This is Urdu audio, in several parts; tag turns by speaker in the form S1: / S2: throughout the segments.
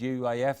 S1: JUIF,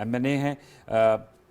S1: MNA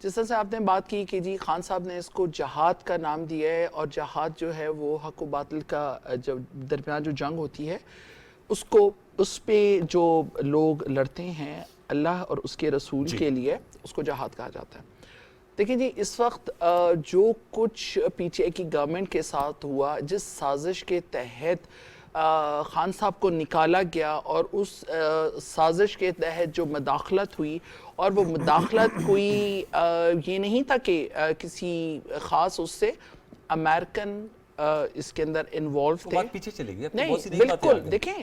S2: جس طرح سے آپ نے بات کی کہ جی خان صاحب نے اس کو جہاد کا نام دیا ہے، اور جہاد جو ہے وہ حق و باطل کا جو درمیان جو جنگ ہوتی ہے اس پہ جو لوگ لڑتے ہیں اللہ اور اس کے رسول کے لیے، اس کو جہاد کہا جاتا ہے۔ دیکھیں جی اس وقت جو کچھ پی ٹی آئی کی گورنمنٹ کے ساتھ ہوا، جس سازش کے تحت خان صاحب کو نکالا گیا، اور اس سازش کے تحت جو مداخلت ہوئی، اور وہ مداخلت کوئی یہ نہیں تھا کہ کسی خاص اس سے امریکن اس کے اندر انوالو تھے،
S1: بات پیچھے چلے گی،
S2: نہیں بالکل دیکھیں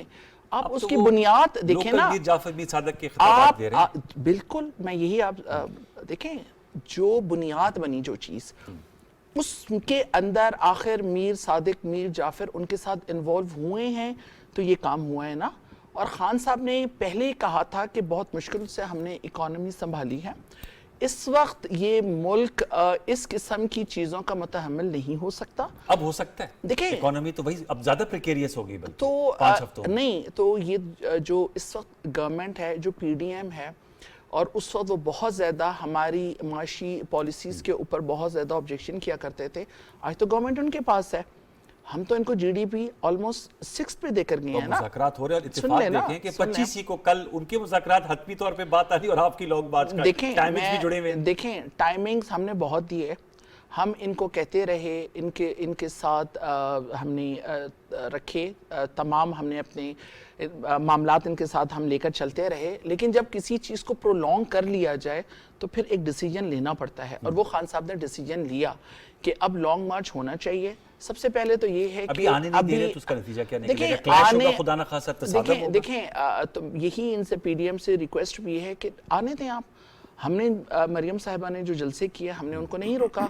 S2: آپ اس کی بنیاد دیکھیں نا،
S1: میر جعفر میر صادق کے خطابات دے رہے ہیں،
S2: بالکل میں یہی آپ دیکھیں جو بنیاد بنی جو چیز اس کے اندر آخر میر صادق میر جعفر ان کے ساتھ انوالو ہوئے ہیں تو یہ کام ہوا ہے نا۔ اور خان صاحب نے پہلے ہی کہا تھا کہ بہت مشکل سے ہم نے اکانومی سنبھالی ہے، اس وقت یہ ملک اس قسم کی چیزوں کا متحمل نہیں ہو سکتا۔
S1: اب ہو سکتا ہے
S2: دیکھیں
S1: اکانومی تو وہی اب زیادہ پریکیریس ہوگی،
S2: تو
S1: 5 ہفتوں
S2: نہیں تو یہ جو اس وقت گورنمنٹ ہے جو پی ڈی ایم ہے، اور اس وقت وہ بہت زیادہ ہماری معاشی پالیسیز کے اوپر بہت زیادہ آبجیکشن کیا کرتے تھے، آج تو گورنمنٹ ان کے پاس ہے، ہم تو ان کو جی ڈی پی آلموسٹ 6 پہ دے کر گئے ہیں نا۔
S1: مذاکرات ہو رہے ہیں، اور
S2: سن
S1: اتفاق
S2: لیں نا،
S1: دیکھیں کہ
S2: سن لیں۔
S1: 25 کو کل ان کے مذاکرات حتمی طور پہ بات آ رہی اور آپ کی لوگ بات کا ٹائمنگز بھی جڑے ہوئے ہیں۔
S2: دیکھیں ٹائمنگز ہم نے بہت دیے، ہم ان کو کہتے رہے، ان کے ساتھ ہم نے رکھے تمام، ہم نے اپنے معاملات ان کے ساتھ ہم لے کر چلتے رہے، لیکن جب کسی چیز کو پرولونگ کر لیا جائے تو پھر ایک ڈیسیجن لینا پڑتا ہے، اور وہ خان صاحب نے ڈیسیجن لیا کہ اب لانگ مارچ ہونا چاہیے۔ سب سے پہلے تو یہ ہے کہ
S1: ابھی آنے نہیں دے رہے تو اس کا نتیجہ کیا نکلے گا؟ کلیش ہوگا، خدا نہ خواستہ تصادم ہوگا۔
S2: دیکھیں تو یہی ان سے پی ڈی ایم سے ریکویسٹ بھی ہے کہ آنے دیں آپ۔ ہم نے مریم صاحبہ نے جو جلسے کیے ہم نے ان کو نہیں روکا،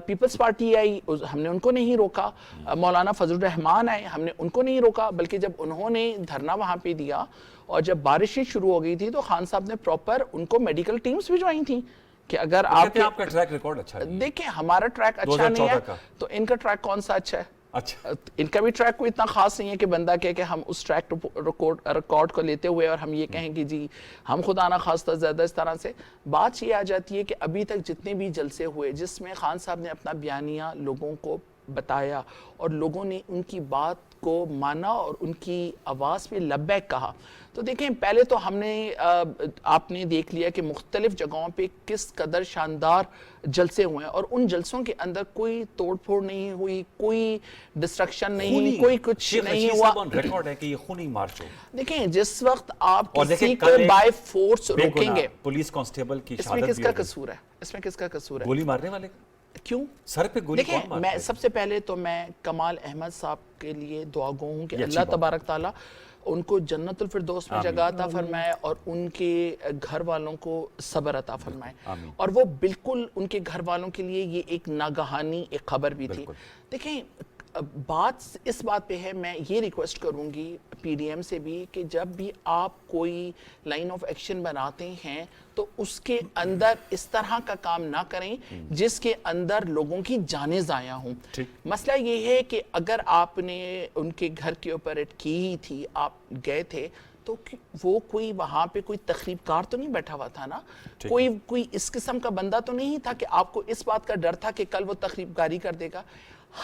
S2: پیپلز پارٹی آئی ہم نے ان کو نہیں روکا، مولانا فضل الرحمان آئے ہم نے ان کو نہیں روکا، بلکہ جب انہوں نے دھرنا وہاں پہ دیا اور جب بارشیں شروع ہو گئی تھی تو خان صاحب نے پراپر ان کو میڈیکل ٹیمز بھجوائی تھیں کہ اگر آپ
S1: کا ٹریک ریکارڈ اچھا ہے۔
S2: دیکھیں ہمارا ٹریک اچھا نہیں ہے تو ان کا ٹریک کون سا اچھا ہے؟
S1: اچھا
S2: ان کا بھی ٹریک کوئی اتنا خاص نہیں ہے کہ بندہ کہے کہ ہم اس ٹریک ریکارڈ کو لیتے ہوئے اور ہم یہ کہیں کہ جی ہم خدا نہ خواستہ زیادہ اس طرح سے بات یہ آ جاتی ہے کہ ابھی تک جتنے بھی جلسے ہوئے جس میں خان صاحب نے اپنا بیانیہ لوگوں کو بتایا اور لوگوں نے ان کی بات کو مانا اور ان کی آواز پہ لبیک کہا، تو دیکھیں پہلے تو ہم نے آپ نے دیکھ لیا کہ مختلف جگہوں پہ کس قدر شاندار جلسے ہوئے ہیں، اور ان جلسوں کے اندر کوئی توڑ پھوڑ نہیں ہوئی، کوئی ڈسٹرکشن نہیں، کوئی کچھ نہیں ہوا۔
S1: ریکارڈ ہے کہ یہ خونی مارچ ہو۔
S2: دیکھیں جس وقت آپ کسی کو بائی فورس روکیں گے،
S1: پولیس کانسٹیبل کی
S2: اس میں کس کا قصور ہے؟ اس میں کس کا قصور ہے؟
S1: گولی مارنے والے کا؟
S2: کیوں؟
S1: سر پہ گولی کون مارتا ہے؟
S2: میں سب سے پہلے تو میں کمال احمد صاحب کے لیے دعا گو ہوں کہ اللہ تبارک تعالیٰ ان کو جنت الفردوس میں جگہ عطا فرمائے اور ان کے گھر والوں کو صبر عطا فرمائے، اور وہ بالکل ان کے گھر والوں کے لیے یہ ایک ناگہانی ایک خبر بھی تھی۔ دیکھیں بات اس بات پہ ہے، میں یہ ریکویسٹ کروں گی پی ڈی ایم سے بھی کہ جب بھی آپ کوئی لائن آف ایکشن بناتے ہیں تو اس کے اندر اس طرح کا کام نہ کریں جس کے اندر لوگوں کی جانیں ضائع ہوں۔ مسئلہ یہ ہے کہ اگر آپ نے ان کے گھر کے اوپر ریڈ کی ہی تھی، آپ گئے تھے تو وہ کوئی وہاں پہ کوئی تخریب کار تو نہیں بیٹھا ہوا تھا نا، کوئی اس قسم کا بندہ تو نہیں تھا کہ آپ کو اس بات کا ڈر تھا کہ کل وہ تخریب کاری کر دے گا۔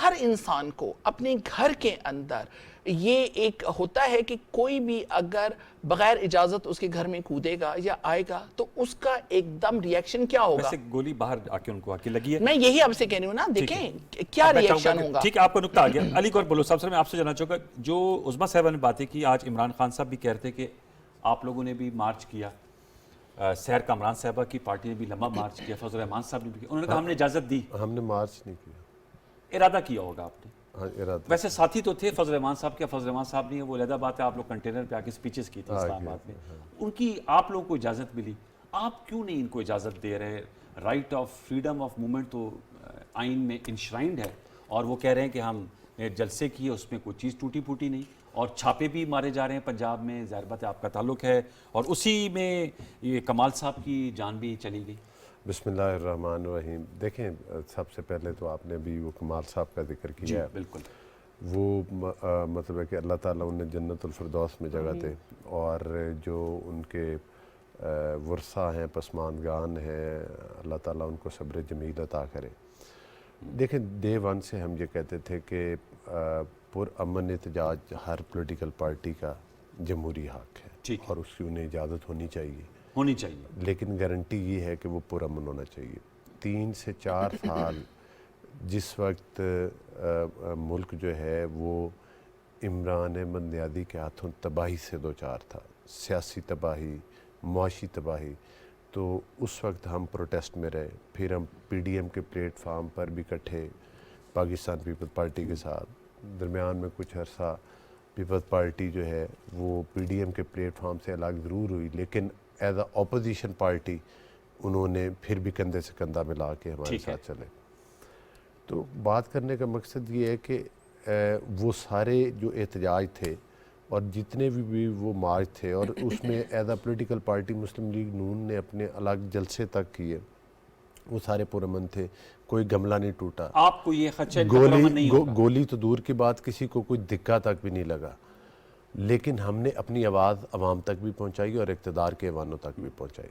S2: ہر انسان کو اپنے گھر کے اندر یہ ایک ہوتا ہے کہ کوئی بھی اگر بغیر اجازت اس کے گھر میں کودے گا یا آئے گا تو اس کا ایک دم ریاکشن کیا ہوگا؟
S1: ویسے گولی باہر آ کے ان کو آ کے لگی ہے،
S2: میں یہی آپ سے کہہ رہی ہوں نا، دیکھیں کیا ریاکشن ہوگا۔
S1: ٹھیک ہے، آپ کا نکتہ آ گیا۔ علی گور بلوچ صاحب، میں آپ سے جاننا چاہوں گا، جو عظمیٰ صاحبہ نے باتیں کی، آج عمران خان صاحب بھی کہہ رہے تھے کہ آپ لوگوں نے بھی مارچ کیا، سیر کامران صاحبہ کی پارٹی نے بھی لمبا مارچ کیا، فضل الرحمان صاحب نے بھی کیا، انہوں نے کہا ہم نے اجازت دی۔
S3: ہم نے مارچ نہیں کیا،
S1: ارادہ کیا ہوگا آپ نے؟
S3: ہاں ارادہ۔
S1: ویسے ساتھی تو تھے فضل الرحمان صاحب کے، فضل الرحمان صاحب نہیں ہے، وہ علیحدہ بات ہے، آپ لوگ کنٹینر پہ آ کے سپیچز کی تھی اسلام آباد میں، ان کی آپ لوگوں کو اجازت ملی، آپ کیوں نہیں ان کو اجازت دے رہے؟ Right of freedom of movement تو آئین میں انشرائنڈ ہے، اور وہ کہہ رہے ہیں کہ ہم نے جلسے کیے اس میں کوئی چیز ٹوٹی پھوٹی نہیں، اور چھاپے بھی مارے جا رہے ہیں پنجاب میں، ظاہر بات ہے آپ کا تعلق ہے، اور اسی میں یہ کمال صاحب کی جان بھی چلی گئی۔
S3: بسم اللہ الرحمن الرحیم۔ دیکھیں سب سے پہلے تو آپ نے بھی وہ کمال صاحب کا ذکر کیا ہے،
S1: بالکل،
S3: وہ مطلب ہے کہ اللہ تعالیٰ انہیں جنت الفردوس میں جگہ دے، اور جو ان کے ورثہ ہیں، پسماندگان ہیں، اللہ تعالیٰ ان کو صبر جمیل عطا کرے۔ دیکھیں ڈے ون سے ہم یہ کہتے تھے کہ پرامن احتجاج ہر پولیٹیکل پارٹی کا جمہوری حق ہے اور اس کی انہیں اجازت ہونی چاہیے، لیکن گارنٹی یہ ہے کہ وہ پرامن ہونا چاہیے۔ 3 سے 4 سال جس وقت ملک جو ہے وہ عمران احمد نیازی کے ہاتھوں تباہی سے دوچار تھا، سیاسی تباہی، معاشی تباہی، تو اس وقت ہم پروٹیسٹ میں رہے، پھر ہم پی ڈی ایم کے پلیٹ فارم پر بھی اکٹھے پاکستان پیپلز پارٹی کے ساتھ، درمیان میں کچھ عرصہ پیپلز پارٹی جو ہے وہ پی ڈی ایم کے پلیٹ فارم سے الگ ضرور ہوئی، لیکن ایز اے اپوزیشن پارٹی انہوں نے پھر بھی کندھے سے کندھا ملا کے ہمارے ساتھ چلے۔ تو بات کرنے کا مقصد یہ ہے کہ وہ سارے جو احتجاج تھے اور جتنے بھی وہ مارچ تھے، اور اس میں as a political party Muslim League Noon نے اپنے الگ جلسے تک کیے، وہ سارے پرامن تھے، کوئی گملہ نہیں ٹوٹا،
S1: آپ کو یہ خدشہ نہیں ہوگا؟
S3: گولی تو دور کی بات، کسی کو کوئی دھکا تک بھی نہیں لگا، لیکن ہم نے اپنی آواز عوام تک بھی پہنچائی اور اقتدار کے ایوانوں تک بھی پہنچائی۔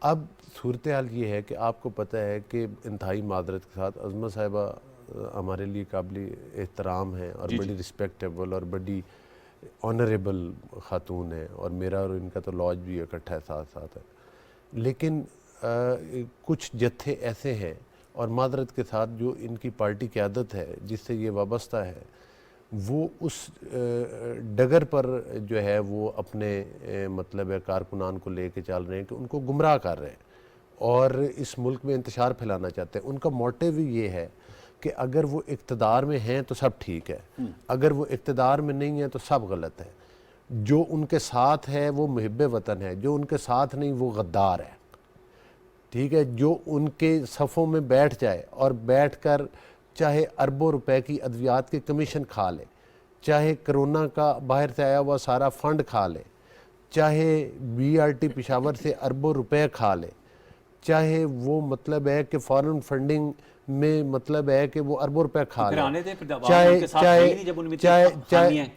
S3: اب صورتحال یہ ہے کہ آپ کو پتہ ہے کہ انتہائی معذرت کے ساتھ عظمت صاحبہ ہمارے لیے قابل احترام ہیں اور بڑی رسپیکٹیبل اور بڑی آنریبل خاتون ہے، اور میرا اور ان کا تو لاج بھی اکٹھا ہے، ساتھ ساتھ ہے، لیکن کچھ جتھے ایسے ہیں اور معذرت کے ساتھ جو ان کی پارٹی قیادت ہے جس سے یہ وابستہ ہے، وہ اس ڈگر پر جو ہے وہ اپنے مطلب کارکنان کو لے کے چل رہے ہیں کہ ان کو گمراہ کر رہے ہیں اور اس ملک میں انتشار پھیلانا چاہتے ہیں۔ ان کا موٹیو ہی یہ ہے کہ اگر وہ اقتدار میں ہیں تو سب ٹھیک ہے، اگر وہ اقتدار میں نہیں ہیں تو سب غلط ہے، جو ان کے ساتھ ہے وہ محب وطن ہے، جو ان کے ساتھ نہیں وہ غدار ہے، ٹھیک ہے، جو ان کے صفوں میں بیٹھ جائے اور بیٹھ کر چاہے اربوں روپے کی ادویات کے کمیشن کھا لے، چاہے کرونا کا باہر سے آیا ہوا سارا فنڈ کھا لے، چاہے بی آر ٹی پشاور سے اربوں روپے کھا لے، چاہے وہ مطلب ہے کہ فارن فنڈنگ میں مطلب ہے کہ وہ اربوں روپے کھا لے،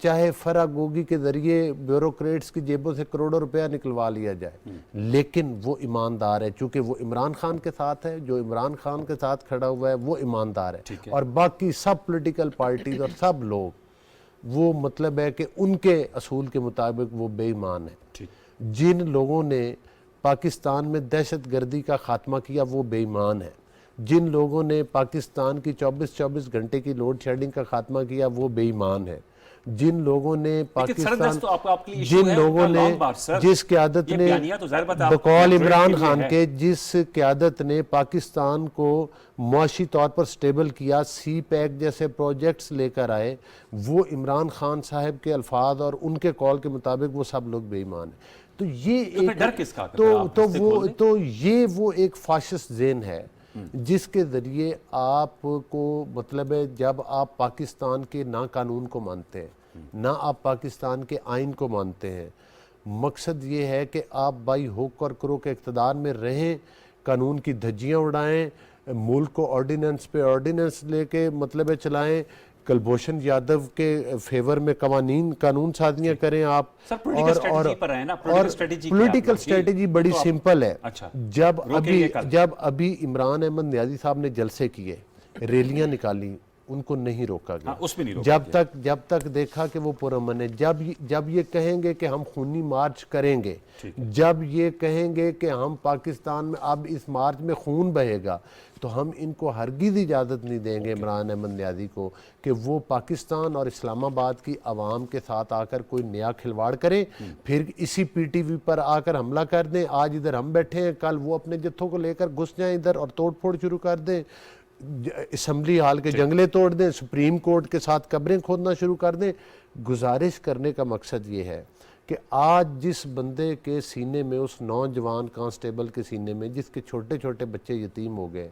S3: چاہے فراگوگی کے ذریعے بیوروکریٹس کی جیبوں سے کروڑوں روپیہ نکلوا لیا جائے، لیکن وہ ایماندار ہے، چونکہ وہ عمران خان کے ساتھ ہے، جو عمران خان کے ساتھ کھڑا ہوا ہے وہ ایماندار ہے، اور باقی سب پولیٹیکل پارٹیز اور سب لوگ وہ مطلب ہے کہ ان کے اصول کے مطابق وہ بے ایمان ہیں۔ جن لوگوں نے پاکستان میں دہشت گردی کا خاتمہ کیا وہ بے ایمان ہیں، جن لوگوں نے پاکستان کی 24 گھنٹے کی لوڈ شیڈنگ کا خاتمہ کیا وہ بے ایمان ہے، جن لوگوں نے پاکستان، جن لوگوں نے جس قیادت نے بقول عمران خان کے جس قیادت نے پاکستان کو معاشی طور پر سٹیبل کیا، سی پیک جیسے پروجیکٹس لے کر آئے، وہ عمران خان صاحب کے الفاظ اور ان کے قول کے مطابق وہ سب لوگ بے ایمان ہیں۔ تو یہ وہ ایک فاشسٹ ذہن ہے جس کے ذریعے آپ کو مطلب ہے جب آپ پاکستان کے نہ قانون کو مانتے ہیں، نہ آپ پاکستان کے آئین کو مانتے ہیں، مقصد یہ ہے کہ آپ بائی ہوک اور کروک اقتدار میں رہیں، قانون کی دھجیاں اڑائیں، ملک کو آرڈیننس پہ آرڈیننس لے کے مطلب ہے چلائیں، کلبھوشن یادو کے فیور میں قانون سازیاں کریں آپ، اور پولیٹیکل سٹریٹجی بڑی سمپل ہے۔ جب ابھی عمران احمد نیازی صاحب نے جلسے کیے، ریلیاں نکالی، ان کو نہیں روکا گیا جب تک دیکھا کہ وہ پرامن ہے۔ جب یہ کہیں گے کہ ہم خونی مارچ کریں گے، جب یہ کہیں گے کہ ہم پاکستان میں اب اس مارچ میں خون بہے گا، تو ہم ان کو ہرگز اجازت نہیں دیں گے عمران احمد نیازی کو کہ وہ پاکستان اور اسلام آباد کی عوام کے ساتھ آ کر کوئی نیا کھلواڑ کریں، پھر اسی پی ٹی وی پر آ کر حملہ کر دیں۔ آج ادھر ہم بیٹھے ہیں، کل وہ اپنے جتھوں کو لے کر گھس جائیں ادھر اور توڑ پھوڑ شروع کر دیں، اسمبلی ہال کے جنگلے توڑ دیں، سپریم کورٹ کے ساتھ قبریں کھودنا شروع کر دیں۔ گزارش کرنے کا مقصد یہ ہے کہ آج جس بندے کے سینے میں، اس نوجوان کانسٹیبل کے سینے میں جس کے چھوٹے چھوٹے بچے یتیم ہو گئے،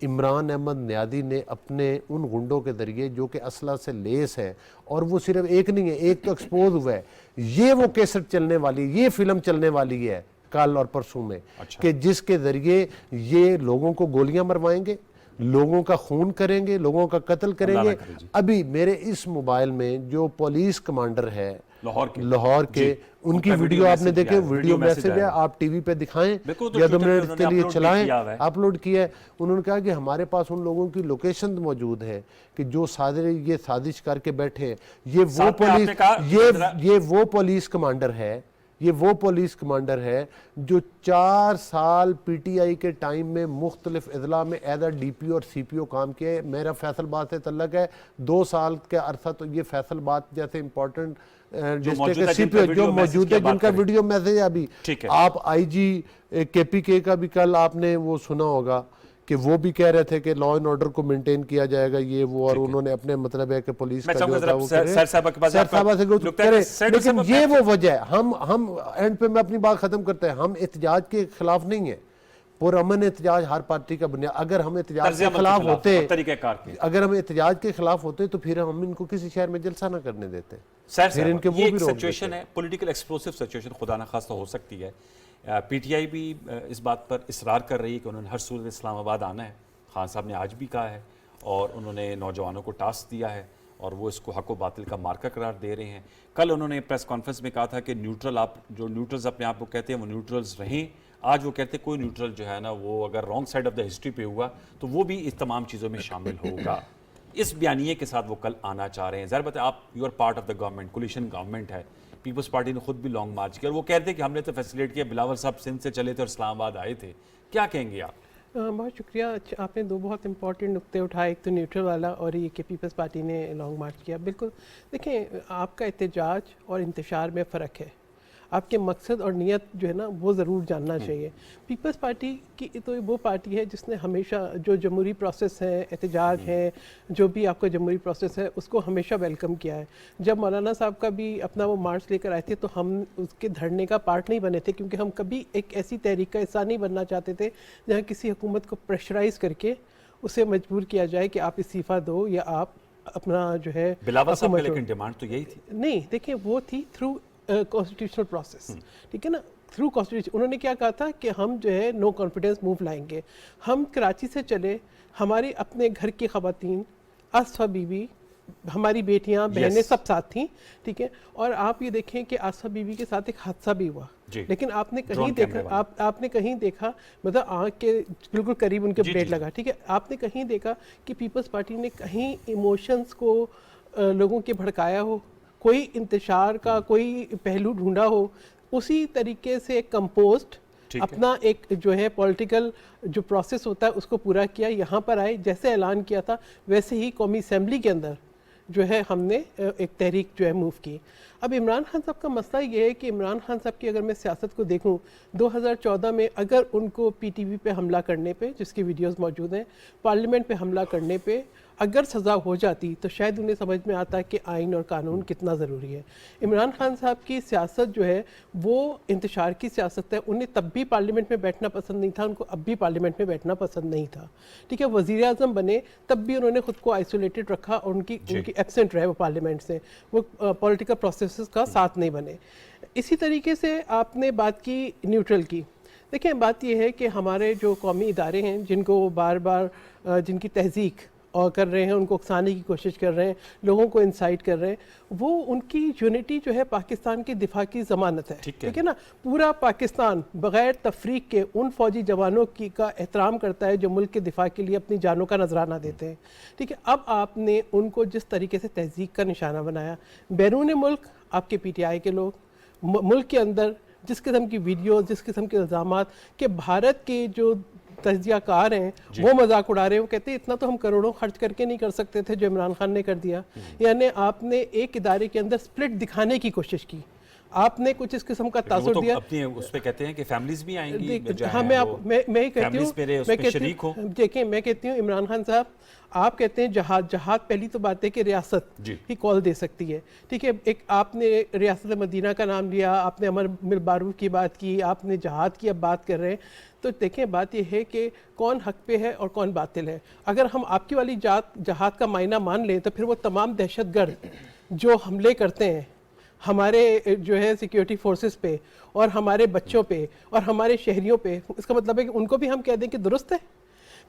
S3: عمران احمد نیازی نے اپنے ان گنڈوں کے ذریعے جو کہ اسلحہ سے لیس ہے، اور وہ صرف ایک نہیں ہے، ایک تو ایکسپوز ہوا ہے، یہ وہ کیسٹ چلنے والی، یہ فلم چلنے والی ہے کل اور پرسوں میں، کہ جس کے ذریعے یہ لوگوں کو گولیاں مروائیں گے، لوگوں کا خون کریں گے، لوگوں کا قتل کریں گے۔ ابھی میرے اس موبائل میں جو پولیس کمانڈر ہے لاہور کے، ان کی ویڈیو آپ نے دیکھے, ویڈیو میسج ہے, آپ ٹی وی پہ دکھائیں یا 2 منٹ کے لیے چلائیں, اپلوڈ کیا ہے. انہوں نے کہا کہ ہمارے پاس ان لوگوں کی لوکیشن موجود ہے کہ جو یہ سازش کر کے بیٹھے ہیں, یہ وہ پولیس کمانڈر ہے, یہ وہ پولیس کمانڈر ہے جو 4 سال پی ٹی آئی کے ٹائم میں مختلف اضلاع میں ایز ڈی پی اور سی پی او کام کیے. میرا فیصل آباد سے تعلق ہے, 2 سال کا عرصہ تو یہ فیصل آباد جیسے امپورٹنٹ ڈسٹرکٹ کے سی پی او جو موجود ہے, جن کا ویڈیو میسج ہے ابھی. آپ آئی جی کے پی کے کا بھی کل آپ نے وہ سنا ہوگا کہ وہ بھی کہہ رہے تھے کہ لا اینڈ آرڈر کو مینٹین کیا جائے گا یہ وہ, اور انہوں نے اپنے مطلب ہے کہ پولیس کا جو تھا وہ سر صاحبہ سے کرے. لیکن یہ وہ وجہ ہے, ہم اینڈ پہ میں اپنی بات ختم کرتے ہیں, ہم احتجاج کے خلاف نہیں ہیں. پرامن احتجاج ہر پارٹی کا بنیاد. اگر ہم احتجاج کے خلاف ہوتے تو پھر ہم ان کو کسی شہر میں جلسہ نہ کرنے دیتے.
S1: پھر ان کے وہ بھی سچویشن ہے, پولیٹیکل ایکسپلوسیو سچویشن خدا نخواستہ ہو سکتی ہے. پی ٹی آئی بھی اس بات پر اصرار کر رہی ہے کہ انہوں نے ہر صورت اسلام آباد آنا ہے. خان صاحب نے آج بھی کہا ہے, اور انہوں نے نوجوانوں کو ٹاسک دیا ہے, اور وہ اس کو حق و باطل کا مارکا قرار دے رہے ہیں. کل انہوں نے پریس کانفرنس میں کہا تھا کہ نیوٹرل, آپ جو نیوٹرلز اپنے آپ کو کہتے ہیں وہ نیوٹرلز رہیں. آج وہ کہتے ہیں کوئی نیوٹرل جو ہے نا وہ اگر wrong side of the history پہ ہوا تو وہ بھی اس تمام چیزوں میں شامل ہوگا. اس بیانیے کے ساتھ وہ کل آنا چاہ رہے ہیں. ظاہر بات ہے آپ you are part of the government, coalition government ہے. پیپلز پارٹی نے خود بھی لانگ مارچ کیا, اور وہ کہتے ہیں کہ ہم نے تو فیسیلیٹ کیا. بلاول صاحب سندھ سے چلے تھے اور اسلام آباد آئے تھے. کیا کہیں گے آپ؟
S4: بہت شکریہ. آپ نے 2 بہت امپورٹنٹ نقطے اٹھائے, ایک تو نیوٹرل والا اور یہ کہ پیپلز پارٹی نے لانگ مارچ کیا. بالکل دیکھیں, آپ کا احتجاج اور انتشار میں فرق ہے. آپ کے مقصد اور نیت جو ہے نا وہ ضرور جاننا چاہیے. پیپلز پارٹی کی تو وہ پارٹی ہے جس نے ہمیشہ جو جمہوری پروسیس ہے, احتجاج ہے, جو بھی آپ کا جمہوری پروسیس ہے اس کو ہمیشہ ویلکم کیا ہے. جب مولانا صاحب کا بھی اپنا وہ مارچ لے کر آئے تھے تو ہم اس کے دھرنے کا پارٹ نہیں بنے تھے, کیونکہ ہم کبھی ایک ایسی تحریک کا حصہ نہیں بننا چاہتے تھے جہاں کسی حکومت کو پریشرائز کر کے اسے مجبور کیا جائے کہ آپ استعفیٰ دو یا آپ اپنا جو ہے.
S1: بلاول صاحب کی لیکن ڈیمانڈ تو یہی تھی.
S4: نہیں دیکھیں, وہ تھی تھرو کانسٹیٹیوشنل پروسیس, ٹھیک ہے نا, تھرو کانسٹیٹیوشن. انہوں نے کیا کہا تھا کہ ہم جو ہے نو کانفیڈنس موو لائیں گے. ہم کراچی سے چلے, ہمارے اپنے گھر کی خواتین, آصفہ بی بی, ہماری بیٹیاں, بہنیں سب ساتھ تھیں, ٹھیک ہے. اور آپ یہ دیکھیں کہ آصفہ بی بی کے ساتھ ایک حادثہ بھی ہوا, لیکن آپ نے کہیں دیکھا, آپ نے کہیں دیکھا, مطلب آنکھ کے بالکل قریب ان کے بلیڈ لگا, ٹھیک ہے. آپ نے کہیں دیکھا کہ پیپلز پارٹی نے کہیں ایموشنز کو لوگوں کے بھڑکایا ہو, کوئی انتشار کا کوئی پہلو ڈھونڈا ہو. اسی طریقے سے ایک کمپوزڈ اپنا ایک جو ہے پولیٹیکل جو پروسیس ہوتا ہے اس کو پورا کیا. یہاں پر آئے, جیسے اعلان کیا تھا ویسے ہی قومی اسمبلی کے اندر جو ہے ہم نے ایک تحریک جو ہے موو کی. اب عمران خان صاحب کا مسئلہ یہ ہے کہ عمران خان صاحب کی اگر میں سیاست کو دیکھوں 2014 میں اگر ان کو پی ٹی وی پہ حملہ کرنے پہ, جس کی ویڈیوز موجود ہیں, پارلیمنٹ پہ حملہ کرنے پہ اگر سزا ہو جاتی تو شاید انہیں سمجھ میں آتا کہ آئین اور قانون کتنا ضروری ہے. عمران خان صاحب کی سیاست جو ہے وہ انتشار کی سیاست ہے. انہیں تب بھی پارلیمنٹ میں بیٹھنا پسند نہیں تھا, ان کو اب بھی پارلیمنٹ میں بیٹھنا پسند نہیں تھا, ٹھیک ہے. وزیر اعظم بنے تب بھی انہوں نے خود کو آئسولیٹڈ رکھا اور ان کی ایبسنٹ رہے وہ پارلیمنٹ سے, وہ پولیٹیکل پروسیسز کا ساتھ نہیں بنے. اسی طریقے سے آپ نے بات کی نیوٹرل کی. دیکھیں, بات یہ ہے کہ ہمارے جو قومی ادارے ہیں جن کو بار بار جن کی تہذیق اور کر رہے ہیں, ان کو اکسانے کی کوشش کر رہے ہیں, لوگوں کو انسائٹ کر رہے ہیں, وہ ان کی یونٹی جو ہے پاکستان کی دفاع کی ضمانت ہے, ٹھیک ہے نا. پورا پاکستان بغیر تفریق کے ان فوجی جوانوں کی کا احترام کرتا ہے جو ملک کے دفاع کے لیے اپنی جانوں کا نذرانہ دیتے ہیں, ٹھیک ہے. اب آپ نے ان کو جس طریقے سے تہذیب کا نشانہ بنایا, بیرون ملک آپ کے پی ٹی آئی کے لوگ, ملک کے اندر جس قسم کی ویڈیوز, جس قسم کے الزامات کہ بھارت کے جو تجزیہ کار ہیں وہ مذاق اڑا رہے ہیں. وہ کہتے ہیں اتنا تو ہم کروڑوں خرچ کر کے نہیں کر سکتے تھے جو عمران خان نے کر دیا. یعنی آپ نے ایک ادارے کے اندر سپلٹ دکھانے کی کوشش کی, آپ نے کچھ اس قسم کا تاثر دیا.
S1: اپنی اس پہ کہتے ہیں کہ فیملیز بھی آئیں گی.
S4: ہاں, میں کہتی ہوں, دیکھیں میں کہتی ہوں عمران خان صاحب, آپ کہتے ہیں جہاد پہلی تو بات ہے کہ ریاست ہی کال دے سکتی ہے, ٹھیک ہے. ایک آپ نے ریاست مدینہ کا نام لیا, آپ نے امر بالمعروف کی بات کی, آپ نے جہاد کی اب بات کر رہے ہیں. تو دیکھیں, بات یہ ہے کہ کون حق پہ ہے اور کون باطل ہے. اگر ہم آپ کی والی جہاد کا معنی مان لیں تو پھر وہ تمام دہشت گرد جو حملے کرتے ہیں ہمارے جو ہے سیکیورٹی فورسز پہ اور ہمارے بچوں پہ اور ہمارے شہریوں پہ, اس کا مطلب ہے کہ ان کو بھی ہم کہہ دیں کہ درست ہے.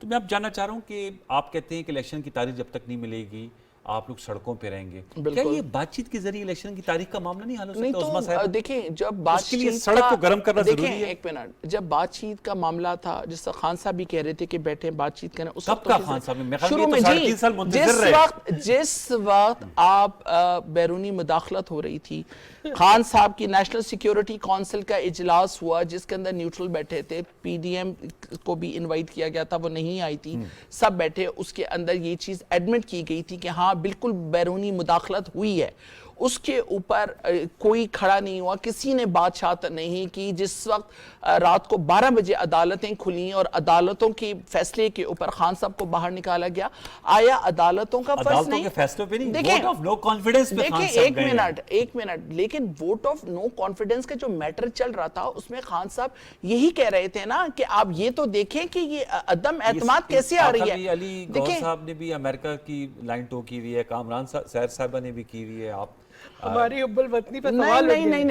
S1: تو میں اب جاننا چاہ رہا ہوں کہ آپ کہتے ہیں کہ الیکشن کی تاریخ جب تک نہیں ملے گی آپ لوگ سڑکوں پہ رہیں گے، کیا یہ بات چیت کے ذریعے الیکشن کی تاریخ کا معاملہ نہیں حل ہو سکتا؟
S2: نہیں
S1: عظمیٰ
S2: تو
S1: صاحب
S2: دیکھیں جب بات
S1: اس کے لیے
S2: چیت
S1: سڑک کو گرم کرنا ضروری
S2: دیکھیں
S1: ہے۔
S2: ایک منٹ، جب بات چیت کا معاملہ تھا جس طرح خان صاحب بھی کہہ رہے تھے کہ بیٹھے بات چیت کریں، اس
S1: کب کا خان صاحب نے؟ میں خیال
S2: شروع میں
S1: یہ تو
S2: جی
S1: 3.5 سال منتظر رہے۔
S2: جس وقت آپ بیرونی مداخلت ہو رہی تھی، خان صاحب کی نیشنل سیکیورٹی کونسل کا اجلاس ہوا جس کے اندر نیوٹرل بیٹھے تھے، پی ڈی ایم کو بھی انوائٹ کیا گیا تھا، وہ نہیں آئی تھی، سب بیٹھے، اس کے اندر یہ چیز ایڈمٹ کی گئی تھی کہ ہاں بالکل بیرونی مداخلت ہوئی ہے، اس کے اوپر کوئی کھڑا نہیں ہوا، کسی نے بات شات نہیں کی۔ جس وقت رات کو 12 بجے عدالتیں کھلیں اور عدالتوں کے فیصلے کے اوپر خان صاحب کو باہر نکالا گیا، آیا عدالتوں کا فرض
S1: عدالتوں
S2: نہیں؟
S1: کے فیصلوں پہ نہیں،
S2: دیکھیں
S1: ووٹ آف نو کانفیڈنس پہ خان
S2: دیکھیں
S1: صاحب گئے ہیں۔
S2: ایک منٹ، لیکن ووٹ آف نو کانفیڈنس کا جو میٹر چل رہا تھا اس میں خان صاحب یہی کہہ رہے تھے نا کہ آپ یہ تو دیکھیں کہ یہ عدم اعتماد کیسے آ رہی ہے۔
S1: علی گور صاحب نے بھی امریکہ کی لائن ٹو کی ہوئی ہے، کامران سیر صاحبہ نے بھی کی ہوئی ہے، آپ
S4: ہماری حب الوطنی پہ سوال
S2: نہیں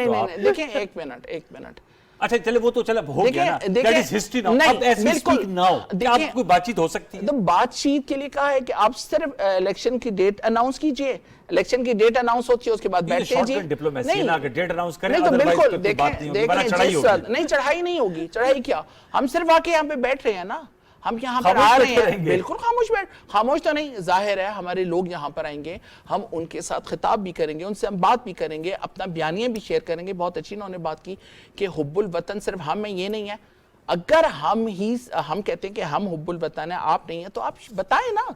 S2: دیکھیں ایک منٹ
S1: اچھا چلے وہ تو چلے ہو گیا نا، that is history now، اب as we speak now کیا آپ کوئی بات چیت ہو سکتی ہے؟
S2: تو بات چیت کے لیے کہا ہے کہ آپ صرف الیکشن کی ڈیٹ اناؤنس کیجئے، الیکشن کی ڈیٹ اناؤنس ہوتی ہے اس کے بعد بیٹھے جی،
S1: ڈپلومیسی نا کہ ڈیٹ اناؤنس کریں،
S2: نہیں تو
S1: otherwise
S2: بالکل
S1: کوئی بات نہیں ہوگی، ورنہ چڑھائی ہوگی۔
S2: نہیں چڑھائی نہیں ہوگی، چڑھائی کیا، ہم صرف آ کے یہاں پہ بیٹھ رہے ہیں نا، ہم یہاں پر آ رہے ہیں، بالکل خاموش تو نہیں، ظاہر ہے ہمارے لوگ یہاں پر آئیں گے، ہم ان کے ساتھ خطاب بھی کریں گے، ان سے ہم بات بھی کریں گے، اپنا بیانیہ بھی شیئر کریں گے۔ بہت اچھی انہوں نے بات کی کہ حب الوطن صرف ہم میں یہ نہیں ہے، اگر ہم کہتے ہیں کہ ہم حب الوطن ہیں، آپ نہیں ہیں، تو آپ بتائیں نا،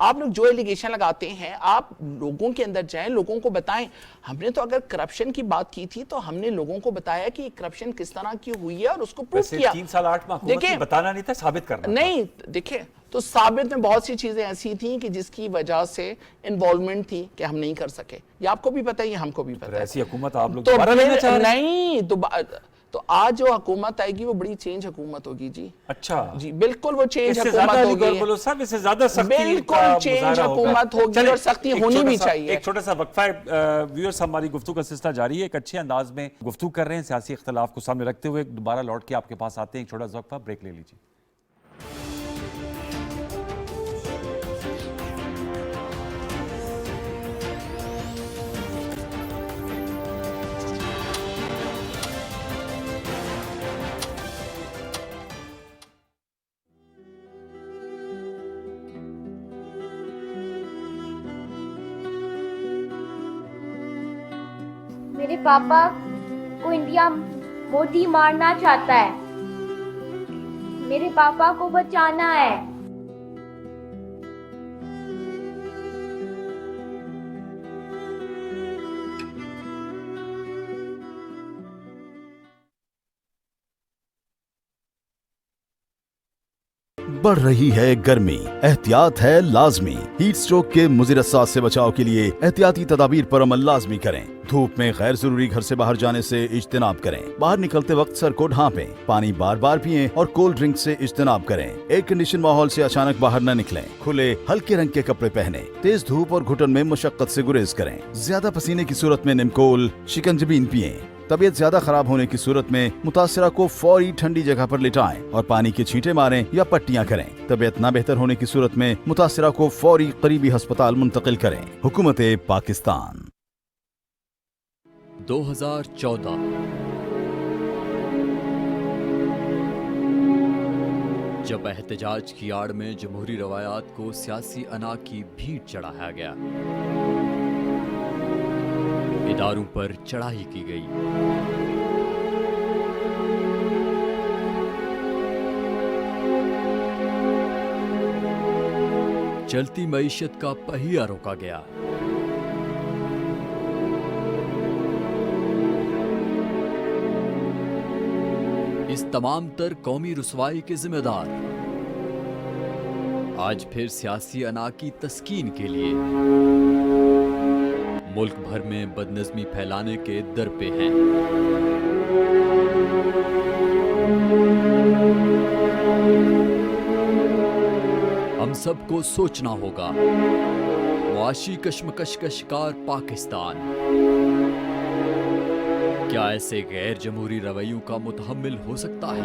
S2: آپ لوگ جو ایلیگیشن لگاتے ہیں آپ لوگوں کے اندر جائیں، لوگوں کو بتائیں۔ ہم نے تو اگر کرپشن کی بات کی تھی تو ہم نے لوگوں کو بتایا کہ کرپشن کس طرح کی ہوئی ہے اور اس کو پروف کیا۔
S1: 3 سال 8 ماہ حکومت کی بتانا نہیں تھا، ثابت کرنا تھا۔
S2: نہیں دیکھیں تو ثابت میں بہت سی چیزیں ایسی تھیں کہ جس کی وجہ سے انوالومنٹ تھی کہ ہم نہیں کر سکے، یہ آپ کو بھی پتہ ہے، یہ ہم کو بھی پتہ ہے۔
S1: ایسی حکومت آپ لوگ دوبارہ لینا چاہ رہے ہیں؟
S2: نہیں تو آج جو حکومت آئے گی وہ بڑی چینج حکومت ہوگی جی۔
S1: اچھا
S2: جی بالکل وہ چینج حکومت ہوگی، بالکل چینج حکومت ہوگی اور سختی ہونی بھی چاہیے۔
S1: ایک چھوٹا سا وقفہ ہے، ویورز ہماری گفتگو کا سلسلہ جاری ہے، ایک اچھے انداز میں گفتگو کر رہے ہیں، سیاسی اختلاف کو سامنے رکھتے ہوئے دوبارہ لوٹ کے آپ کے پاس آتے ہیں، ایک چھوٹا سا وقفہ، بریک لے لیجیے۔
S5: میرے پاپا کو انڈیا مودی مارنا چاہتا ہے، میرے پاپا کو بچانا ہے۔
S6: بڑھ رہی ہے گرمی، احتیاط ہے لازمی۔ ہیٹ سٹروک کے مضر اثرات سے بچاؤ کے لیے احتیاطی تدابیر پر عمل لازمی کریں۔ دھوپ میں غیر ضروری گھر سے باہر جانے سے اجتناب کریں۔ باہر نکلتے وقت سر کو ڈھانپیں، پانی بار بار پئیں اور کولڈ ڈرنک سے اجتناب کریں۔ ایئر کنڈیشن ماحول سے اچانک باہر نہ نکلیں۔ کھلے ہلکے رنگ کے کپڑے پہنیں۔ تیز دھوپ اور گھٹن میں مشقت سے گریز کریں۔ زیادہ پسینے کی صورت میں نمکول، شکنجبین پئیں۔ طبیعت زیادہ خراب ہونے کی صورت میں متاثرہ کو فوری ٹھنڈی جگہ پر لٹائیں اور پانی کے چھینٹے ماریں یا پٹیاں کریں۔ طبیعت نہ بہتر ہونے کی صورت میں متاثرہ کو فوری قریبی ہسپتال منتقل کریں۔ حکومت پاکستان۔
S7: 2014 جب احتجاج کی آڑ میں جمہوری روایات کو سیاسی انا کی بھیڑ چڑھایا گیا، اداروں پر چڑھائی کی گئی، چلتی معیشت کا پہیہ روکا گیا، اس تمام تر قومی رسوائی کے ذمہ دار آج پھر سیاسی انا کی تسکین کے لیے ملک بھر میں بدنظمی پھیلانے کے در پہ ہیں۔ ہم سب کو سوچنا ہوگا، معاشی کشمکش کا شکار پاکستان کیا ایسے غیر جمہوری رویوں کا متحمل ہو سکتا ہے؟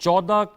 S1: 14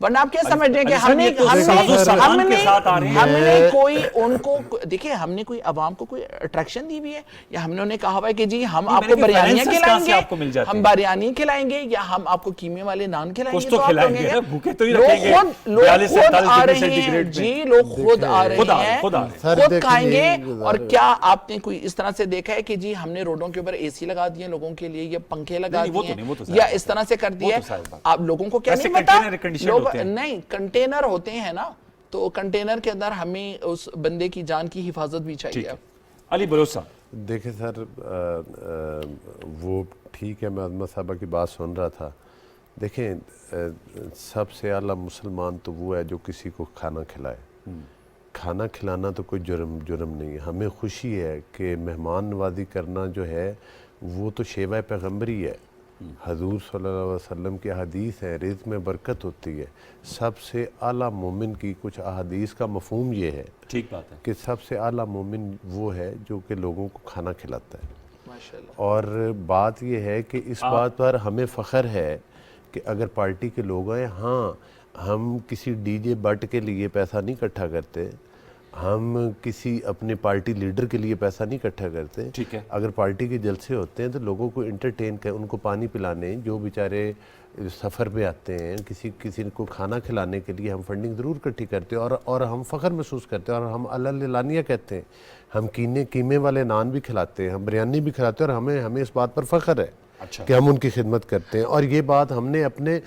S2: ورنہ آپ کیا سمجھ رہے ہیں کہ
S1: علی صاحب، یہ تو سازو سامان کے ساتھ آ رہے ہیں۔
S2: ہم نے کوئی ان کو دیکھیں، ہم نے کوئی عوام کو کوئی اٹریکشن دی ہوئی ہے، یا ہم نے انہیں کہا ہوا ہے کہ جی ہم آپ کو بریانیاں کھلائیں گے، ہم بریانی کھلائیں گے، یا ہم آپ کو کیمے والے نان کھلائیں گے؟
S1: کچھ تو کھلائیں گے، بھوکے تو ہی رکھیں گے۔
S2: لوگ خود آ رہے ہیں جی، لوگ خود آ رہے ہیں، خود کھائیں گے۔ اور کیا آپ نے کوئی اس طرح سے دیکھا ہے کہ جی ہم نے روڈوں کے اوپر اے سی لگا دیے لوگوں کے لیے، یا پنکھے لگا دیے، یا اس طرح سے کر دیا؟ آپ لوگوں کو کیا نہیں پتا؟ نہیں، کنٹینر ہوتے ہیں نا، تو کنٹینر کے اندر ہمیں اس بندے کی جان کی حفاظت بھی چاہیے۔
S1: علی بلوچ صاحب،
S3: دیکھیں سر، وہ ٹھیک ہے، میں عظمت صاحبہ کی بات سن رہا تھا۔ دیکھیں، سب سے اعلیٰ مسلمان تو وہ ہے جو کسی کو کھانا کھلائے۔ کھانا کھلانا تو کوئی جرم نہیں ہے۔ ہمیں خوشی ہے کہ مہمان نوازی کرنا جو ہے وہ تو شیوہ پیغمبری ہے۔ حضور صلی اللہ علیہ وسلم کی احادیث ہے، رزق میں برکت ہوتی ہے۔ سب سے اعلیٰ مومن کی کچھ احادیث کا مفہوم یہ ہے،
S1: ٹھیک بات ہے،
S3: کہ سب سے اعلیٰ مومن وہ ہے جو کہ لوگوں کو کھانا کھلاتا ہے۔
S2: ماشاءاللہ۔
S3: اور بات یہ ہے کہ اس بات پر ہمیں فخر ہے کہ اگر پارٹی کے لوگ آئیں، ہاں ہم کسی ڈی جے بٹ کے لیے پیسہ نہیں اکٹھا کرتے، ہم کسی اپنے پارٹی لیڈر کے لیے پیسہ نہیں اکٹھا کرتے۔
S1: ٹھیک ہے،
S3: اگر پارٹی کے جلسے ہوتے ہیں تو لوگوں کو انٹرٹین کریں، ان کو پانی پلانے، جو بیچارے سفر پہ آتے ہیں، کسی کو کھانا کھلانے کے لیے ہم فنڈنگ ضرور اکٹھی کرتے ہیں، اور ہم فخر محسوس کرتے ہیں، اور ہم اللہ کہتے ہیں۔ ہم کیمے والے نان بھی کھلاتے ہیں، ہم بریانی بھی کھلاتے ہیں، اور ہمیں اس بات پر فخر ہے کہ ہم ان کی خدمت کرتے ہیں۔ اور یہ بات ہم نے اپنے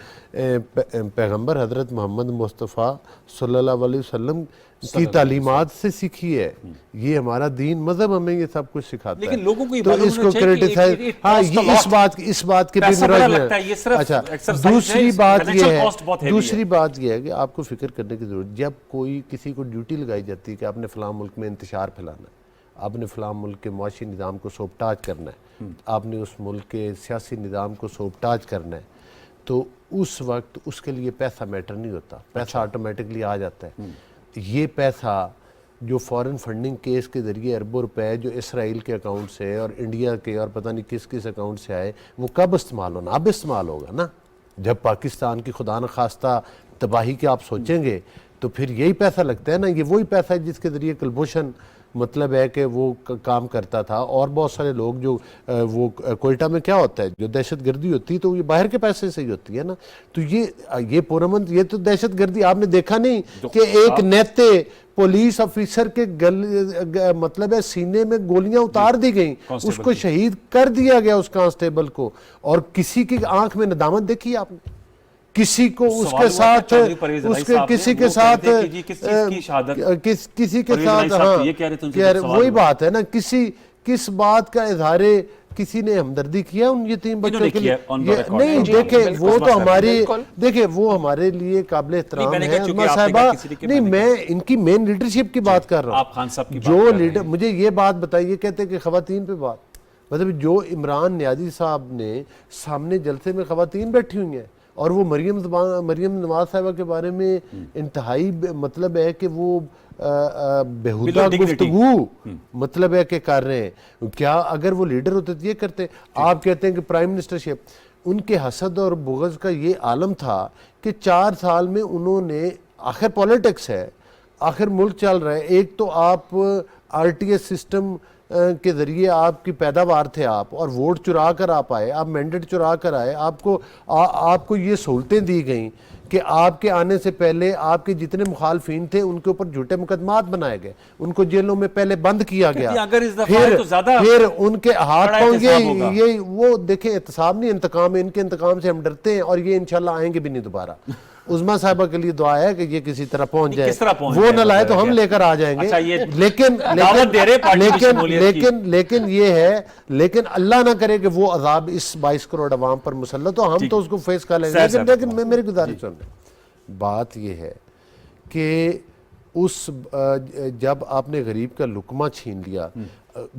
S3: پیغمبر حضرت محمد مصطفیٰ صلی اللہ علیہ وسلم کی تعلیمات سے سیکھی ہے۔ یہ ہمارا دین مذہب ہمیں یہ سب کچھ سکھاتا ہے،
S1: لیکن لوگوں کو یہ
S3: تو
S1: معلوم
S3: اس
S1: ہونا
S3: کو
S1: چاہیے کہ
S3: کریٹیسائز، ہاں یہ اس بات کے بھی اچھا۔ دوسری بات یہ ہے کہ آپ کو فکر کرنے کی ضرورت، جب کوئی کسی کو ڈیوٹی لگائی جاتی ہے کہ آپ نے فلاں ملک میں انتشار پھیلانا ہے، آپ نے فلاں ملک کے معاشی نظام کو سوبتاج کرنا ہے، آپ نے اس ملک کے سیاسی نظام کو سوبتاج کرنا ہے، تو اس وقت اس کے لیے پیسہ میٹر نہیں ہوتا، پیسہ آٹومیٹکلی آ جاتا ہے۔ یہ پیسہ جو فورن فنڈنگ کیس کے ذریعے اربوں روپے جو اسرائیل کے اکاؤنٹ سے اور انڈیا کے اور پتہ نہیں کس اکاؤنٹ سے آئے، وہ کب استعمال ہونا؟ اب استعمال ہوگا نا، جب پاکستان کی خدا نخواستہ تباہی کے آپ سوچیں گے تو پھر یہی پیسہ لگتا ہے نا۔ یہ وہی پیسہ ہے جس کے ذریعے کلبھوشن مطلب ہے کہ وہ کام کرتا تھا، اور بہت سارے لوگ جو وہ کوئٹہ میں کیا ہوتا ہے جو دہشت گردی ہوتی ہے تو یہ باہر کے پیسے سے ہی ہوتی ہے نا۔ تو یہ پورامن، یہ تو دہشت گردی آپ نے دیکھا نہیں کہ ایک نیتے پولیس افیسر کے مطلب ہے سینے میں گولیاں اتار دی گئیں، اس کو شہید کر دیا گیا اس کانسٹیبل کو، اور کسی کی آنکھ میں ندامت دیکھی آپ نے؟ کسی کو اس کے ساتھ کسی کے ساتھ ہاں، وہی بات ہے نا، کس بات کا اظہار کسی نے ہمدردی کیا ان یتیم بچوں کے لیے؟ نہیں، دیکھیں وہ تو وہ ہمارے لیے قابل احترام ہے صاحبہ۔ نہیں، میں ان کی مین لیڈرشپ کی بات کر رہا ہوں۔ جو لیڈر، مجھے یہ بات بتائیے، کہتے ہیں کہ خواتین پہ بات، مطلب جو عمران نیازی صاحب نے سامنے جلسے میں خواتین بیٹھی ہوئی ہیں، اور وہ مریم نواز صاحبہ کے بارے میں انتہائی مطلب ہے کہ وہ بےہودہ گفتگو مطلب ہے کہ کر رہے ہیں۔ کیا اگر وہ لیڈر ہوتے تو یہ کرتے؟ آپ کہتے ہیں کہ پرائم منسٹرشپ، ان کے حسد اور بغض کا یہ عالم تھا کہ 4 سال میں انہوں نے، آخر پولیٹکس ہے، آخر ملک چل رہا ہے، ایک تو آپ RTS سسٹم کے ذریعے آپ کی پیداوار تھے آپ، اور ووٹ چرا کر آپ آئے، آپ مینڈیٹ چرا کر آئے، آپ کو یہ سہولتیں دی گئیں کہ آپ کے آنے سے پہلے آپ کے جتنے مخالفین تھے ان کے اوپر جھوٹے مقدمات بنائے گئے، ان کو جیلوں میں پہلے بند کیا گیا، پھر ان کے ہاتھ پاؤں یہ وہ دیکھیں، احتساب نہیں، انتقام ہے، ان کے انتقام سے ہم ڈرتے ہیں، اور یہ انشاءاللہ آئیں گے بھی نہیں دوبارہ۔ عظمیٰ صاحبہ کے لیے دعا ہے کہ یہ کسی طرح پہنچ جائے، وہ نہ لائے تو ہم لے کر آ جائیں گے، لیکن یہ ہے، لیکن اللہ نہ کرے کہ وہ عذاب اس 22 کروڑ عوام پر مسلط ہو، ہم تو اس کو فیس کر لیں گے۔ لیکن میری گزارش سن لیں، بات یہ ہے کہ جب آپ نے غریب کا لقمہ چھین لیا،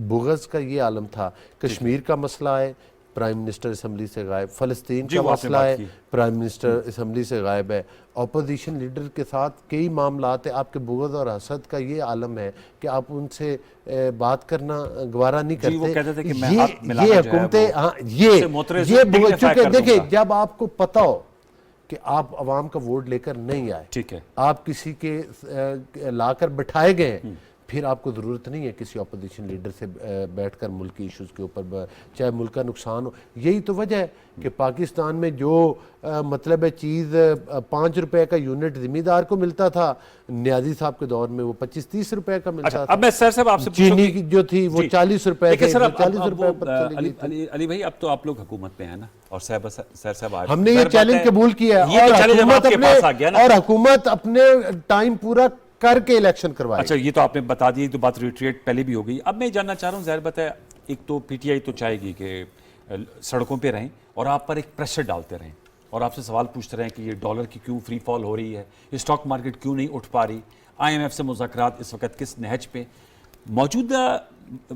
S3: بغض کا یہ عالم تھا۔ کشمیر کا مسئلہ ہے، پرائم منسٹر اسمبلی سے غائب، فلسطین کا مسئلہ ہے، پرائم منسٹر اسمبلی سے غائب ہے، اپوزیشن لیڈر کے ساتھ کئی معاملات ہیں، آپ کے بغض اور حسد کا یہ عالم ہے کہ آپ ان سے بات کرنا گوارا نہیں کرتے۔ یہ حکومتیں، ہاں یہ چونکہ دیکھیں، جب آپ کو پتہ ہو کہ آپ عوام کا ووٹ لے کر نہیں آئے,
S1: ٹھیک ہے,
S3: آپ کسی کے لا کر بٹھائے گئے ہیں, پھر آپ کو ضرورت نہیں ہے کسی اپوزیشن لیڈر سے بیٹھ کر ملکی ایشوز کے اوپر, چاہے ملک کا نقصان ہو. یہی تو وجہ ہے کہ پاکستان میں جو مطلب ہے چیز 5 روپے کا یونٹ زمیندار کو ملتا تھا, نیازی صاحب کے دور میں وہ 25-30 روپے کا ملتا تھا.
S1: اب میں سر صاحب آپ سے
S3: چینی کی جو تھی وہ 40 روپے تھے, 40 روپے پر چلی گئی.
S1: علی بھائی اب تو آپ لوگ حکومت میں ہیں نا, اور سر صاحب
S3: ہم نے یہ چیلنج قبول کیا ہے, اور حکومت اپنے ٹائم پورا کر کے الیکشن کروائے.
S1: اچھا, یہ تو آپ نے بتا دی, تو بات ریٹریٹ پہلے بھی ہو گئی. اب میں جاننا چاہ رہا ہوں, ظاہر بات ہے ایک تو پی ٹی آئی تو چاہے گی کہ سڑکوں پہ رہیں اور آپ پر ایک پریشر ڈالتے رہیں اور آپ سے سوال پوچھتے رہیں کہ یہ ڈالر کی کیوں فری فال ہو رہی ہے, یہ اسٹاک مارکیٹ کیوں نہیں اٹھ پا رہی, آئی ایم ایف سے مذاکرات اس وقت کس نہج پہ. موجودہ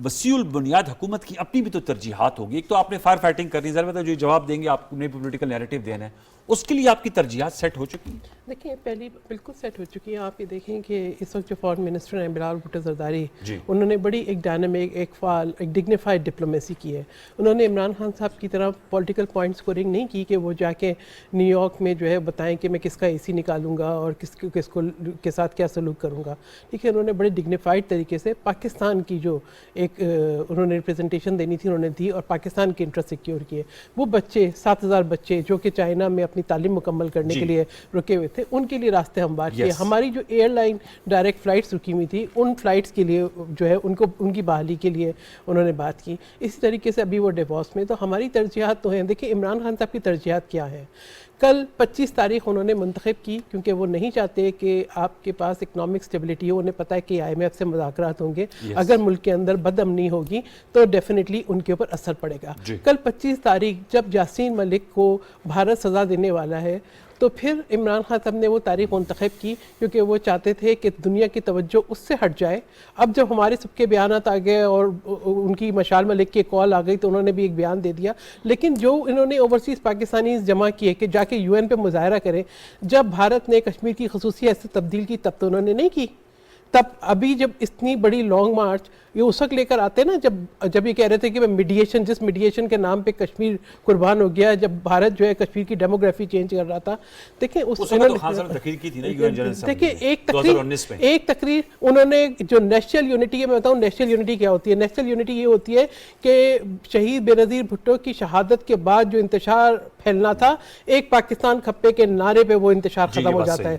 S1: وسیع البنیاد حکومت کی اپنی بھی تو ترجیحات ہوگی. ایک تو آپ نے فائر فائٹنگ کرنی, ظاہر بات ہے جو جواب دیں گے آپ نے پولیٹیکل نیریٹو دینا ہے, اس کے لیے آپ کی ترجیحات سیٹ ہو چکی ہیں؟
S4: دیکھیں پہلی بالکل سیٹ ہو چکی ہیں. آپ یہ دیکھیں کہ اس وقت جو فارن منسٹر ہیں بلال بھٹو زرداری, انہوں نے بڑی ایک ڈائنامک, ایک فعال, ایک ڈگنیفائڈ ڈپلومیسی کی ہے. انہوں نے عمران خان صاحب کی طرح پولیٹیکل پوائنٹ اسکورنگ نہیں کی کہ وہ جا کے نیو یارک میں جو ہے بتائیں کہ میں کس کا اے سی نکالوں گا اور کس کو کے ساتھ کیا سلوک کروں گا. ٹھیک ہے, انہوں نے بڑے ڈگنیفائڈ طریقے سے پاکستان کی جو ایک انہوں نے ریپریزنٹیشن دینی تھی انہوں نے دی, اور پاکستان کے انٹرسٹ سیکیور کیے. وہ بچے 7,000 بچے جو کہ چائنا میں اپنی تعلیم مکمل کرنے کے لیے رکے ہوئے تھے, ان کے لیے راستے ہموار کیے. ہماری جو ایئر لائن ڈائریکٹ فلائٹس رکی ہوئی تھی, ان فلائٹس کے لیے جو ہے ان کی بحالی کے لیے انہوں نے بات کی. اسی طریقے سے ابھی وہ ڈیوورس میں, تو ہماری ترجیحات تو ہیں. دیکھیں عمران خان صاحب کی ترجیحات کیا ہیں. کل 25 تاریخ انہوں نے منتخب کی کیونکہ وہ نہیں چاہتے کہ آپ کے پاس اکنامک سٹیبلٹی ہو. انہیں پتہ ہے کہ آئی ایم ایف سے مذاکرات ہوں گے, اگر ملک کے اندر بد امنی ہوگی تو ڈیفینیٹلی ان کے اوپر اثر پڑے گا. کل 25 تاریخ جب یاسین ملک کو بھارت سزا دینے والا ہے, تو پھر عمران خان صاحب نے وہ تاریخ منتخب کی کیونکہ وہ چاہتے تھے کہ دنیا کی توجہ اس سے ہٹ جائے. اب جب ہمارے سب کے بیانات آ گئے اور ان کی مشال ملک کی کال آ گئی تو انہوں نے بھی ایک بیان دے دیا. لیکن جو انہوں نے اوورسیز پاکستانی جمع کیے کہ جا کے یو این پہ مظاہرہ کریں, جب بھارت نے کشمیر کی خصوصی حیثیت تبدیل کی تب تو انہوں نے نہیں کی. تب ابھی جب اتنی بڑی لانگ مارچ یہ اس وقت لے کر آتے نا جب یہ کہہ رہے تھے کہ میڈیشن, جس میڈیشن کے نام پہ کشمیر قربان ہو گیا, جب بھارت جو ہے کشمیر کی ڈیموگرافی چینج کر رہا تھا. دیکھیں دیکھیں ایک تقریر انہوں نے جو نیشنل یونٹی ہے, میں بتاؤں نیشنل یونٹی کیا ہوتی ہے. نیشنل یونٹی یہ ہوتی ہے کہ شہید بے نظیر بھٹو کی شہادت کے بعد جو انتشار پھیلنا تھا, ایک پاکستان کھپے کے نعرے پہ وہ انتشار ختم ہو جاتا ہے.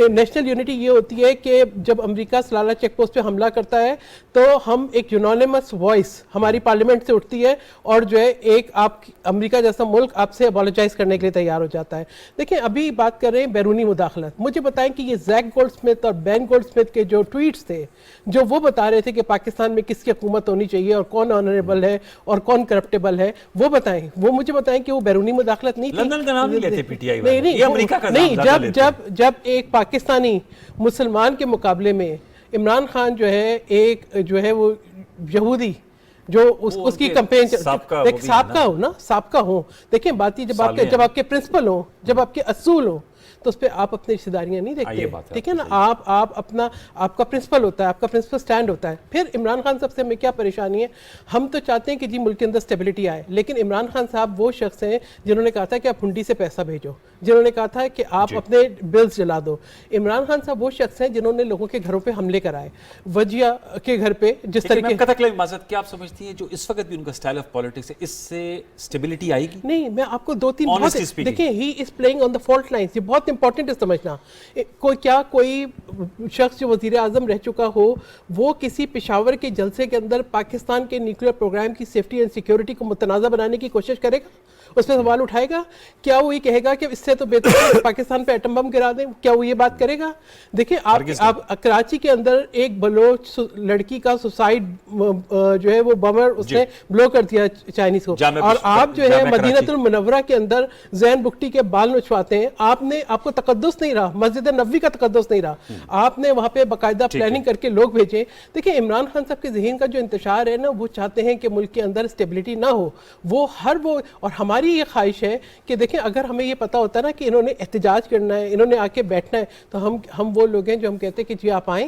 S4: نیشنل یونٹی یہ ہوتی ہے کہ جب امریکہ سلالہ چیک پوسٹ پہ حملہ کرتا ہے تو ہم ایک یونانیمس وائس ہماری پارلیمنٹ سے اٹھتی ہے اور جو ہے ایک آپ امریکہ جیسا ملک آپ سے اپولوجائز کرنے کے لیے تیار ہو جاتا ہے. دیکھیں ابھی بات کر رہے ہیں بیرونی مداخلت. مجھے بتائیں کہ یہ زیک گولڈ سمتھ اور بین گولڈ سمتھ کے جو ٹویٹس تھے جو وہ بتا رہے تھے کہ پاکستان میں کس کی حکومت ہونی چاہیے اور کون آنریبل ہے اور کون کرپٹیبل ہے, وہ بتائیں, وہ مجھے بتائیں کہ وہ بیرونی مداخلت نہیں تھی.
S1: لندن کا نام نہیں لیتے پی ٹی آئی, یہ امریکہ کا نام زیادہ لیتے ہیں.
S4: جب ایک پاکستانی مسلمان کے مقابلے میں عمران خان جو ہے ایک جو ہے وہ یہودی جو اس کی کمپین سابقہ ہو نا, سابقہ ہو. دیکھیں بات یہ جب آپ کے پرنسپل ہوں, جب آپ کے اصول ہوں, تو اس پہ آپ اپنی رشتہ داریاں نہیں دیکھتے. ٹھیک ہے نا, آپ کا پرنسپل ہوتا ہے, آپ کا پرنسپل سٹینڈ ہوتا ہے. پھر عمران خان صاحب سے ہمیں کیا پریشانی ہے, ہم تو چاہتے ہیں کہ جی ملک کے اندر سٹیبلٹی آئے, لیکن عمران خان صاحب وہ شخص ہیں جنہوں نے کہا تھا کہ آپ ہنڈی سے پیسہ بھیجو, جنہوں نے کہا تھا کہ آپ اپنے بلز جلا دو. عمران خان صاحب وہ شخص ہیں جنہوں نے لوگوں کے گھروں پہ حملے کرائے, وجیہ کے گھر پہ جس طریقے.
S1: معذرت, کیا آپ سمجھتی ہیں جو اس وقت بھی ان کا سٹائل آف پالیٹکس ہے, اس سے سٹیبلٹی آئے گی؟
S4: نہیں, میں آپ کو 2-3 دیکھیں, he is playing on the fault lines. یہ بہت امپورٹنٹ ہے سمجھنا. کوئی شخص جو وزیر اعظم رہ چکا ہو وہ کسی پشاور کے جلسے کے اندر پاکستان کے نیوکلیئر پروگرام کی سیفٹی اینڈ سیکیورٹی کو متنازع بنانے کی کوشش کرے گا؟ اس میں سوال اٹھائے گا؟ کیا وہ یہ کہے گا کہ اس سے تو بہتر ہے پاکستان پہ ایٹم بم گرا دیں؟ کیا وہ یہ بات کرے گا؟ دیکھیں آپ کراچی کے اندر ایک بلوچ لڑکی کا سوسائڈ جو ہے وہ بمر اس نے بلو کر دیا چائنیز کو, اور آپ جو ہے مدینہ المنورہ کے اندر زین بکٹی کے بال نچواتے ہیں. آپ کو تقدس نہیں رہا, مسجد نبوی کا تقدس نہیں رہا, آپ نے وہاں پہ باقاعدہ پلاننگ کر کے لوگ بھیجے. دیکھیں عمران خان صاحب کے ذہن کا جو انتشار ہے نا, وہ چاہتے ہیں کہ ملک کے اندر اسٹیبلٹی نہ ہو. اور ہماری یہ خواہش ہے کہ دیکھیں اگر ہمیں یہ پتا ہوتا نا کہ انہوں نے احتجاج کرنا ہے, انہوں نے آ کے بیٹھنا ہے, تو ہم وہ لوگ ہیں جو ہم کہتے ہیں کہ جی آپ آئیں,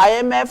S2: IMF